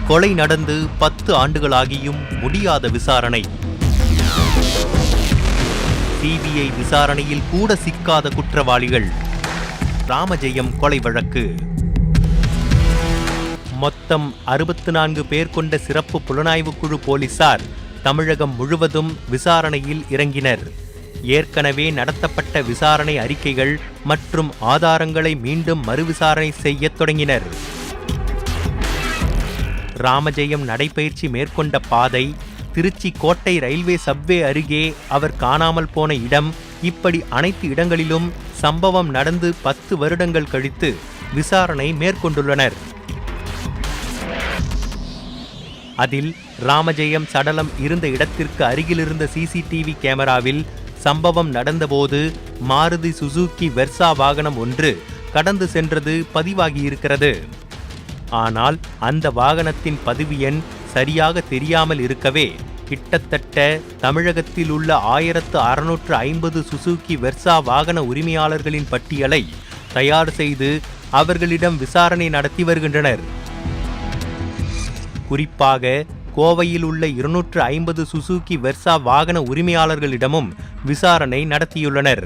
கொலை நடந்து 10 ஆண்டுகளாகியும் முடியாத விசாரணை. சிபிஐ விசாரணையில் கூட சிக்காத குற்றவாளிகள். ராமஜெயம் கொலை வழக்கு. மொத்தம் 64 பேர் கொண்ட சிறப்பு புலனாய்வு குழு போலீசார் தமிழகம் முழுவதும் விசாரணையில் இறங்கினர். ஏற்கனவே நடத்தப்பட்ட விசாரணை அறிக்கைகள் மற்றும் ஆதாரங்களை மீண்டும் மறுவிசாரணை செய்ய தொடங்கினர். ராமஜெயம் நடைபயிற்சி மேற்கொண்ட பாதை, திருச்சி கோட்டை ரயில்வே சப்வே அருகே அவர் காணாமல் போன இடம், இப்படி அனைத்து இடங்களிலும் சம்பவம் நடந்து 10 வருடங்கள் கழித்து விசாரணை மேற்கொண்டுள்ளனர். அதில் ராமஜெயம் சடலம் இருந்த இடத்திற்கு அருகிலிருந்த சிசிடிவி கேமராவில் சம்பவம் நடந்தபோது மாருதி சுசுகி வெர்சா வாகனம் ஒன்று கடந்து சென்றது பதிவாகியிருக்கிறது. ஆனால் அந்த வாகனத்தின் பதிவு எண் சரியாக தெரியாமல் இருக்கவே கிட்டத்தட்ட தமிழகத்தில் உள்ள 1650 சுசுகி வெர்சா வாகன உரிமையாளர்களின் பட்டியலை தயார் செய்து அவர்களிடம் விசாரணை நடத்தி வருகின்றனர். குறிப்பாக கோவையில் உள்ள 250 சுசுகி வெர்சா வாகன உரிமையாளர்களிடமும் விசாரணை நடத்தியுள்ளனர்.